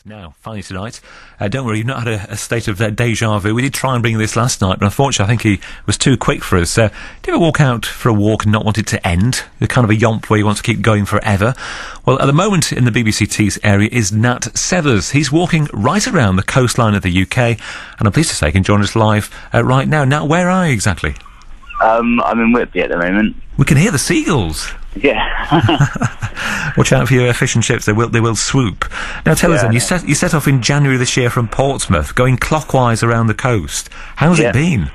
Now, finally tonight, don't worry, you've not had a state of deja vu. We did try and bring this last night, but unfortunately I think he was too quick for us. Do you ever walk out for a walk and not want it to end? You're kind of a yomp where you want to keep going forever. Well, at the moment in the BBC Tees area is Nat Severs. He's walking right around the coastline of the UK, and I'm pleased to say he can join us live right now. Nat, where are you exactly? I'm in Whitby at the moment. We can hear the seagulls. Yeah. Watch out for your fish and chips, they will swoop. Now tell us then, you set off in January this year from Portsmouth, going clockwise around the coast. How's it been?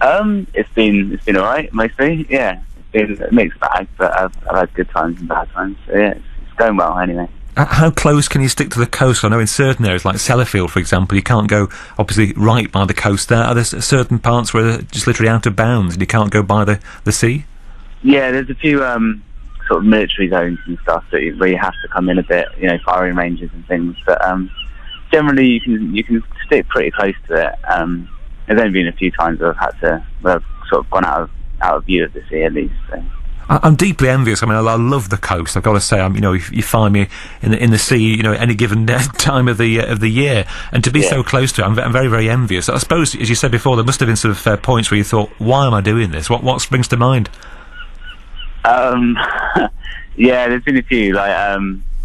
It's been alright, mostly, yeah. It's been a mixed bag, but I've had good times and bad times, so yeah, it's going well anyway. How close can you stick to the coast? I know in certain areas, like Sellafield, for example, you can't go, obviously, right by the coast there. Are there certain parts where they're just literally out of bounds and you can't go by the sea? Yeah, there's a few sort of military zones and stuff where you have to come in a bit, you know, firing ranges and things. But generally, you can stick pretty close to it. There's only been a few times where I've sort of gone out of view of the sea at least. So. I'm deeply envious. I mean, I love the coast. I've got to say, you know, if you find me in the sea, you know, any given time of the year, and to be so close to it, I'm very, very envious. I suppose, as you said before, there must have been sort of points where you thought, "Why am I doing this?" What springs to mind? Yeah, there's been a few. Like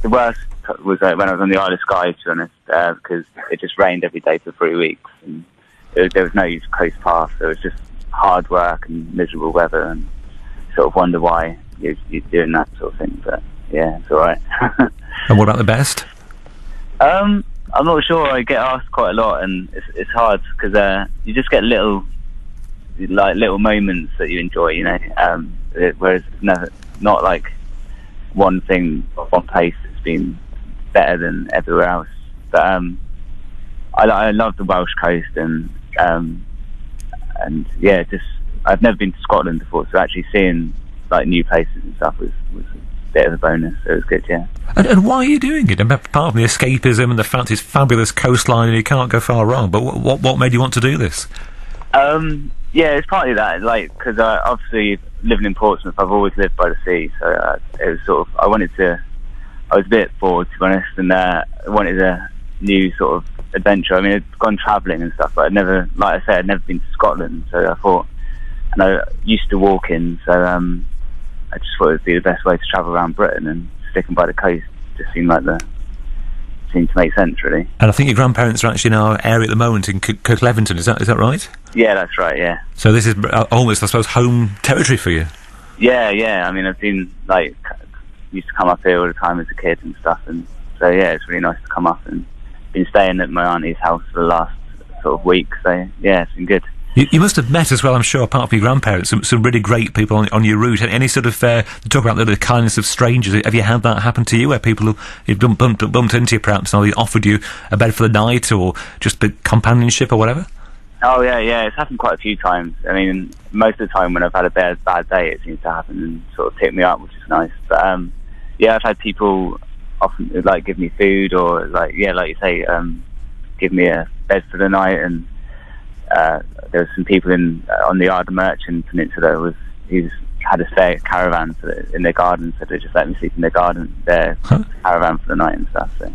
the worst was when I was on the Isle of Skye, to be honest, because it just rained every day for 3 weeks, and there was no coast path. So it was just hard work and miserable weather, and sort of wonder why you're doing that sort of thing. But yeah, it's all right. And what about the best? I'm not sure. I get asked quite a lot, and it's hard because you just get little moments that you enjoy, you know. Whereas not like one place that's been better than everywhere else. But I love the Welsh coast, and yeah, just I've never been to Scotland before, so actually seeing like new places and stuff was a bit of a bonus. So it was good, yeah. And why are you doing it? And apart from the escapism and the fact it's fabulous coastline and you can't go far wrong, but what made you want to do this? Yeah, it's partly that, like, because obviously living in Portsmouth, I've always lived by the sea, so it was sort of, I was a bit bored, to be honest, and I wanted a new sort of adventure. I mean, I'd gone travelling and stuff, but I'd never, like I said, I'd never been to Scotland, so I thought, and I used to walking, so I just thought it would be the best way to travel around Britain, and sticking by the coast just seemed to make sense, really. And I think your grandparents are actually in our area at the moment in Kirklevington, is that right? Yeah, that's right, yeah. So this is almost, I suppose, home territory for you? Yeah. I mean, I've been, like, used to come up here all the time as a kid and stuff, and so, yeah, it's really nice to come up, and been staying at my auntie's house for the last sort of week, so, yeah, it's been good. You must have met as well, I'm sure, apart from your grandparents, some really great people on your route. Any sort of talk about the kindness of strangers? Have you had that happen to you, where people you've bumped into you perhaps, and they offered you a bed for the night, or just companionship or whatever? Oh yeah, it's happened quite a few times. I mean, most of the time when I've had a bad day, it seems to happen and sort of pick me up, which is nice. But yeah, I've had people often like give me food, or like you say, give me a bed for the night, and. There were some people on the Isle of Merchant Peninsula who had a spare caravan in their garden, so they just let me sleep in their garden, their caravan for the night and stuff. So.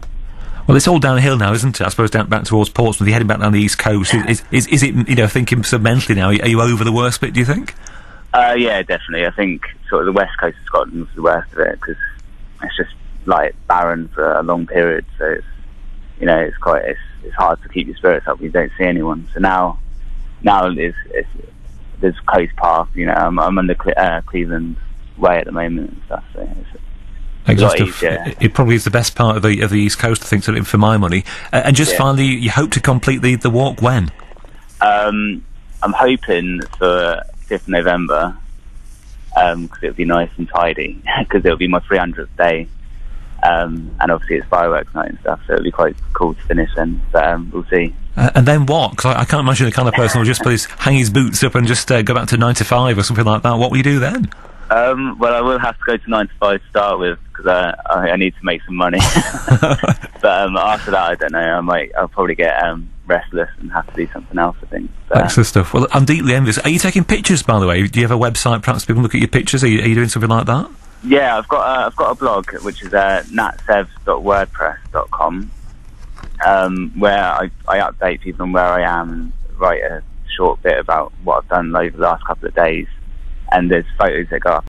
Well, it's all downhill now, isn't it? I suppose back towards Portsmouth. You're heading back down the east coast. Is it? You know, thinking so mentally now. Are you over the worst bit? Do you think? Yeah, definitely. I think sort of the west coast of Scotland was the worst of it, because it's just like barren for a long period. So it's, you know, it's hard to keep your spirits up when you don't see anyone. So now there's coast path, you know. I'm on the Cleveland Way at the moment and stuff, so it's a lot easier. It probably is the best part of the east coast, I think, for my money. And just finally, you hope to complete the walk when? I'm hoping for 5th November, because it'll be nice and tidy, because it'll be my 300th day, and obviously it's fireworks night and stuff, so it'll be quite cool to finish then. But we'll see. And then what? Because I can't imagine the kind of person who'll just please hang his boots up and just go back to 9 to 5 or something like that. What will you do then? Well, I will have to go to 9 to 5 to start with, because I need to make some money. But after that, I don't know. I'll probably get restless and have to do something else, I think. Excellent stuff. Well, I'm deeply envious. Are you taking pictures, by the way? Do you have a website? Perhaps people look at your pictures. Are you doing something like that? Yeah, I've got a blog which is natsevs.wordpress.com. where I update people on where I am and write a short bit about what I've done over the last couple of days. And there's photos that go up